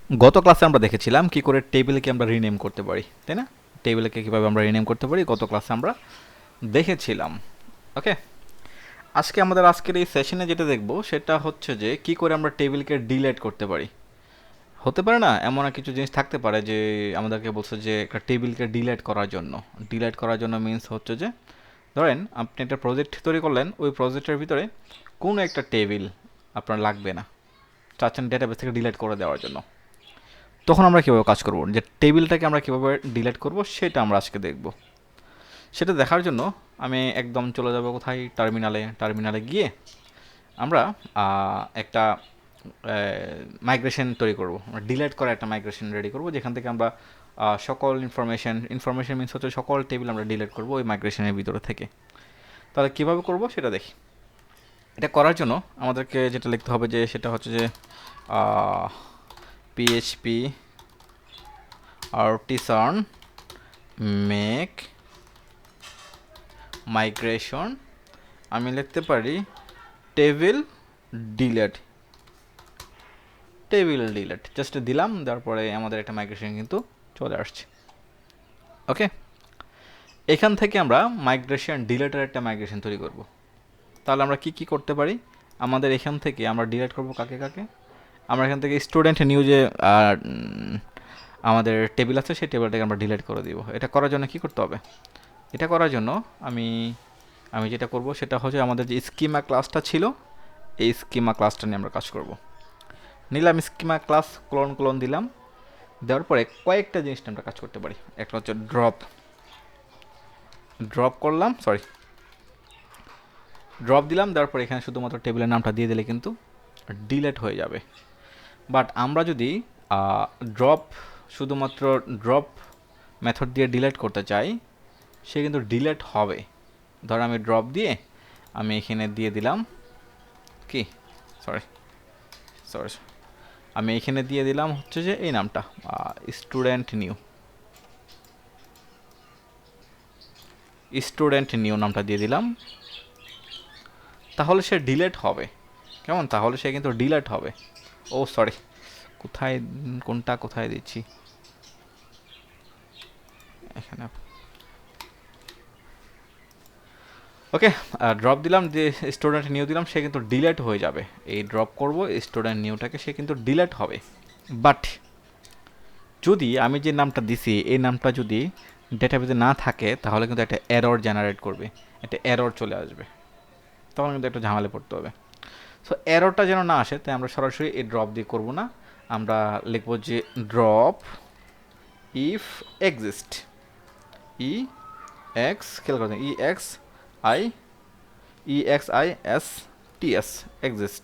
গত ক্লাসে আমরা দেখেছিলাম কি করে টেবিলকে আমরা রিনেম করতে পারি, তাই না? টেবিলকে কীভাবে আমরা রিনেম করতে পারি গত ক্লাসে আমরা দেখেছিলাম। ওকে, আজকের এই সেশনে যেটা দেখব সেটা হচ্ছে যে কি করে আমরা টেবিলকে ডিলিট করতে পারি। হতে পারে না এমন কিছু জিনিস থাকতে পারে যে আমাদেরকে বলছে যে একটা টেবিলকে ডিলিট করার জন্য মিন্স হচ্ছে যে ধরেন আপনি একটা প্রজেক্ট তৈরি করলেন, ওই প্রজেক্টের ভিতরে কোনো একটা টেবিল আপনার লাগবে না, চাচ্ছেন ডেটাবেস থেকে ডিলিট করে দেওয়ার জন্য। তখন আমরা কীভাবে কাজ করব, যে টেবিলটাকে আমরা কীভাবে ডিলিট করব সেটা আমরা আজকে দেখব। সেটা দেখার জন্য আমি একদম চলে যাব কোথায়, টার্মিনালে গিয়ে আমরা একটা মাইগ্রেশন তৈরি করব, আমরা ডিলিট করা একটা মাইগ্রেশন রেডি করব, যেখান থেকে আমরা সকল ইনফরমেশন মিনস হচ্ছে সকল টেবিল আমরা ডিলিট করব ওই মাইগ্রেশনের ভিতরে থেকে। তাহলে কীভাবে করব সেটা দেখি। এটা করার জন্য আমাদেরকে যেটা লিখতে হবে যে সেটা হচ্ছে যে পিএইচপি artisan make migration, আমি লিখতে পারি টেবিল ডিলেট জাস্ট দিলাম, তারপরে আমাদের একটা মাইগ্রেশন কিন্তু চলে আসছে। ওকে, এখান থেকে আমরা মাইগ্রেশন ডিলেটের একটা মাইগ্রেশন তৈরি করব। তাহলে আমরা কি করতে পারি, আমাদের এখান থেকে আমরা ডিলেট করব কাকে, আমরা এখান থেকে স্টুডেন্ট নিউ যে আমাদের টেবিল আছে সেই টেবিলটাকে আমরা ডিলিট করে দিব। এটা করার জন্য কি করতে হবে, এটা করার জন্য আমি যেটা করব সেটা হচ্ছে আমাদের যে স্কিমা ক্লাসটা ছিল এই স্কিমা ক্লাসটা নিয়ে আমরা কাজ করব। নিলাম স্কিমা ক্লাস, ক্লোন দিলাম, দেওয়ার পরে কয়েকটা জিনিস আমরা কাজ করতে পারি। একটা হচ্ছে ড্রপ দিলাম, দেওয়ার পরে এখানে শুধুমাত্র টেবিলের নামটা দিয়ে দিলে কিন্তু ডিলিট হয়ে যাবে। বাট আমরা যদি শুধুমাত্র ড্রপ মেথড দিয়ে ডিলিট করতে চাই, সে কিন্তু ডিলিট হবে। ধর আমি ড্রপ দিয়ে আমি এখানে দিয়ে দিলাম কি সরি আমি এখানে দিয়ে দিলাম হচ্ছে যে এই নামটা স্টুডেন্ট নিউ নামটা দিয়ে দিলাম, তাহলে সে ডিলিট হবে। কেমন, তাহলে সে কিন্তু ডিলিট হবে। ও সরি, কোথায় দিচ্ছি এখানে। ওকে, ড্রপ দিলাম, দিয়ে স্টুডেন্ট নিউ দিলাম, সে কিন্তু ডিলিট হয়ে যাবে। এই ড্রপ করব স্টুডেন্ট নিউটাকে, সে কিন্তু ডিলিট হবে। বাট যদি আমি যে নামটা দিছি এই নামটা যদি ডেটাবেসে না থাকে, তাহলে কিন্তু একটা এরর জেনারেট করবে, একটা এরর চলে আসবে, তখন কিন্তু একটা ঝামেলা পড়তে হবে। সো এররটা যেন না আসে, তাই আমরা সরাসরি এই ড্রপ দিয়ে করব না, আমরা লিখব যে ড্রপ ইফ এক্সিস্ট, খেয়াল করবেন এক্সিস্ট,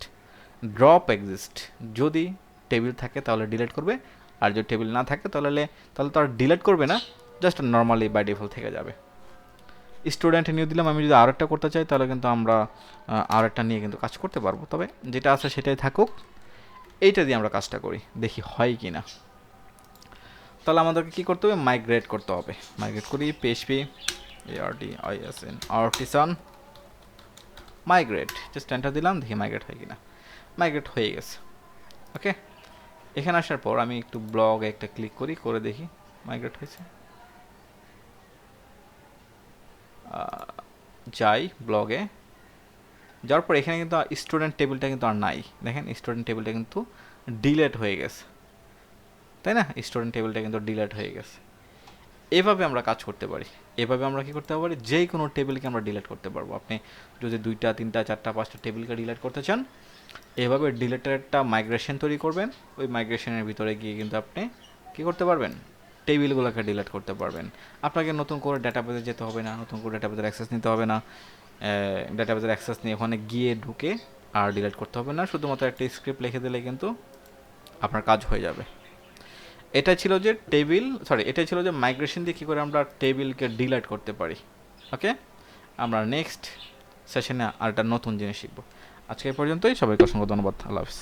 ড্রপ এক্সিস্ট। যদি টেবিল থাকে তাহলে ডিলিট করবে, আর যদি টেবিল না থাকে তাহলে তো আর ডিলিট করবে না, জাস্ট নর্মালি বাই ডিফল্ট থেকে যাবে। স্টুডেন্ট নিউ দিলাম, আমি যদি আরেকটা করতে চাই তাহলে কিন্তু আমরা আরেকটা নিয়ে কিন্তু কাজ করতে পারবো, তবে যেটা আছে সেটাই থাকুক। এইটা দিয়ে আমরা কাজটা করি, দেখি হয় কি না। তাহলে আমাদেরকে কী করতে হবে, মাইগ্রেট করতে হবে। মাইগ্রেট করি PHP artisan migrate, just enter দিলাম, দেখি মাইগ্রেট হয় কিনা। মাইগ্রেট হয়ে গেছে। ওকে, এখানে আসার পর আমি একটু ব্লগে একটা ক্লিক করে দেখি মাইগ্রেট হয়েছে। যাই ব্লগে, যাওয়ার পর এখানে কিন্তু স্টুডেন্ট টেবিলটা কিন্তু আর নাই। দেখেন স্টুডেন্ট টেবিলটা কিন্তু ডিলিট হয়ে গেছে, তাই না? স্টুডেন্ট টেবিলটা কিন্তু ডিলিট হয়ে গেছে। এভাবে আমরা কাজ করতে পারি। এভাবে আমরা কি করতে পারি, যে কোনো টেবিলকে আমরা ডিলিট করতে পারবো। আপনি যদি 2টা 3টা 4টা 5টা টেবিলকে ডিলিট করতে চান, এভাবে ডিলিটের একটা মাইগ্রেশন তৈরি করবেন। ওই মাইগ্রেশনের ভিতরে গিয়ে কিন্তু আপনি কী করতে পারবেন, টেবিলগুলোকে ডিলিট করতে পারবেন। আপনাকে নতুন করে ডাটাবেসে যেতে হবে না, নতুন করে ডাটাবেসের অ্যাক্সেস নিতে হবে না। ডাটাবেসের অ্যাক্সেস নিয়ে ওখানে গিয়ে ঢুকে আর ডিলিট করতে হবে না, শুধুমাত্র একটা স্ক্রিপ্ট লিখে দিলে কিন্তু আপনার কাজ হয়ে যাবে। এটাই ছিল যে মাইগ্রেশন দিয়ে কী করে আমরা টেবিলকে ডিলিট করতে পারি। ওকে, আমরা নেক্সট সেশনে আর একটা নতুন জিনিস শিখব। আজকে এই পর্যন্তই, সবাইকে অসংখ্য ধন্যবাদ। আল্লাহ হাফিজ।